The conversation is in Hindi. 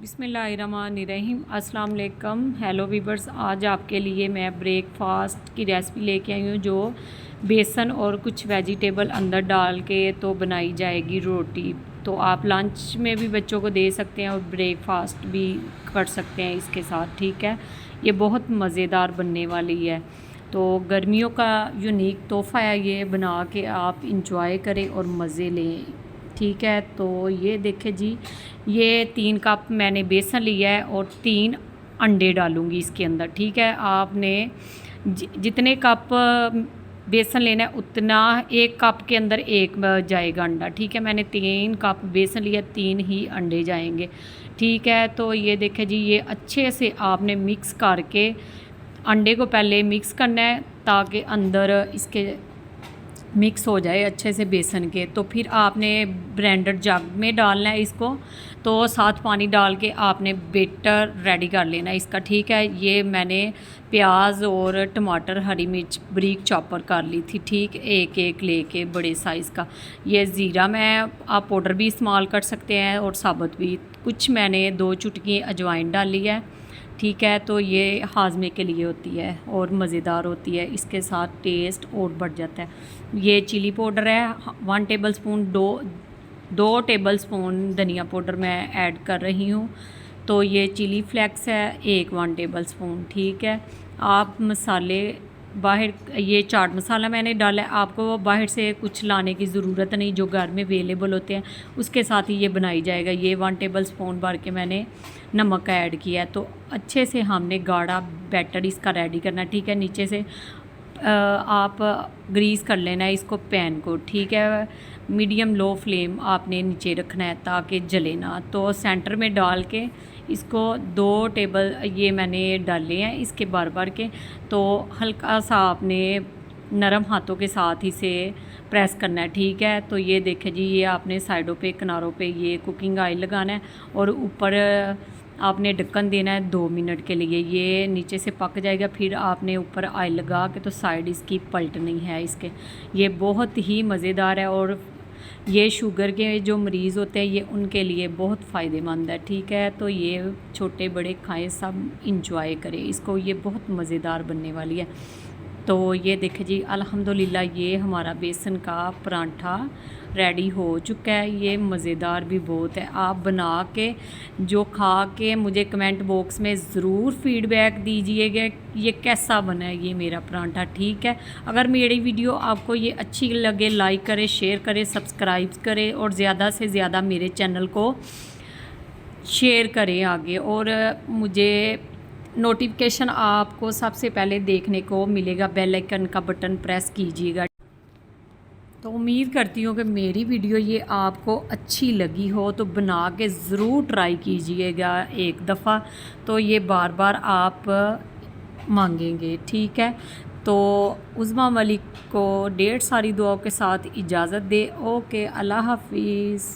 बिस्मिल्लाहिर्रहमानिर्रहीम अस्सलाम वालेकुम। हेलो वीवर्स, आज आपके लिए मैं ब्रेकफास्ट की रेसिपी लेके आई हूँ जो बेसन और कुछ वेजिटेबल अंदर डाल के तो बनाई जाएगी रोटी। तो आप लंच में भी बच्चों को दे सकते हैं और ब्रेकफास्ट भी कर सकते हैं इसके साथ। ठीक है, ये बहुत मज़ेदार बनने वाली है। तो गर्मियों का यूनिक तोहफ़ा है ये, बना के आप इंजॉय करें और मज़े लें। ठीक है, तो ये देखें जी, ये 3 कप मैंने बेसन लिया है और 3 अंडे डालूँगी इसके अंदर। ठीक है, आपने जितने कप बेसन लेना है उतना 1 कप के अंदर 1 जाएगा अंडा। ठीक है, मैंने 3 कप बेसन लिया, 3 ही अंडे जाएंगे। ठीक है, तो ये देखें जी, ये अच्छे से आपने मिक्स करके अंडे को पहले मिक्स करना है ताकि अंदर इसके मिक्स हो जाए अच्छे से बेसन के। तो फिर आपने ब्लेंडर जग में डालना है इसको, तो साथ पानी डाल के आपने बेटर रेडी कर लेना है इसका। ठीक है, ये मैंने प्याज और टमाटर हरी मिर्च बारीक चॉपर कर ली थी। ठीक, एक एक लेके बड़े साइज़ का। ये ज़ीरा मैं आप पाउडर भी इस्तेमाल कर सकते हैं और साबुत भी। कुछ मैंने 2 चुटकी अजवाइन डाली है। ठीक है, तो ये हाजमे के लिए होती है और मज़ेदार होती है, इसके साथ टेस्ट और बढ़ जाता है। ये चिली पाउडर है 1 टेबल स्पून, 2 टेबल स्पून धनिया पाउडर मैं ऐड कर रही हूँ। तो ये चिली फ्लेक्स है 1 टेबल स्पून। ठीक है, आप मसाले बाहर, ये चाट मसाला मैंने डाला है, आपको बाहर से कुछ लाने की ज़रूरत नहीं, जो घर में अवेलेबल होते हैं उसके साथ ही ये बनाई जाएगा। ये 1 टेबल स्पून भर के मैंने नमक का ऐड किया है। तो अच्छे से हमने गाढ़ा बैटर इसका रेडी करना। ठीक है, नीचे से आप ग्रीस कर लेना है इसको, पैन को। ठीक है, मीडियम लो फ्लेम आपने नीचे रखना है ताकि जले ना। तो सेंटर में डाल के इसको 2 टेबल ये मैंने डाले हैं इसके बार के। तो हल्का सा आपने नरम हाथों के साथ इसे प्रेस करना है। ठीक है, तो ये देखें जी, ये आपने साइडों पे किनारों पे ये कुकिंग ऑयल लगाना है और ऊपर आपने ढक्कन देना है 2 मिनट के लिए। ये नीचे से पक जाएगा, फिर आपने ऊपर ऑयल लगा के तो साइड इसकी पलटनी है इसके। ये बहुत ही मज़ेदार है और ये शुगर के जो मरीज़ होते हैं ये उनके लिए बहुत फ़ायदेमंद है। ठीक है, तो ये छोटे बड़े खाएं, सब इंजॉय करें इसको, ये बहुत मज़ेदार बनने वाली है। तो ये देखें जी, अल्हम्दुलिल्लाह ये हमारा बेसन का परांठा रेडी हो चुका है। ये मज़ेदार भी बहुत है। आप बना के जो खा के मुझे कमेंट बॉक्स में ज़रूर फीडबैक दीजिएगा ये कैसा बना है ये मेरा परांठा। ठीक है, अगर मेरी वीडियो आपको ये अच्छी लगे लाइक करें, शेयर करें, सब्सक्राइब करें और ज़्यादा से ज़्यादा मेरे चैनल को शेयर करें आगे। और मुझे नोटिफिकेशन आपको सबसे पहले देखने को मिलेगा, बेल आइकन का बटन प्रेस कीजिएगा। तो उम्मीद करती हूँ कि मेरी वीडियो ये आपको अच्छी लगी हो, तो बना के ज़रूर ट्राई कीजिएगा एक दफ़ा, तो ये बार बार आप मांगेंगे। ठीक है, तो उज़्मा मलिक को ढेर सारी दुआओं के साथ इजाज़त दे। ओके, अल्लाह हाफिज़।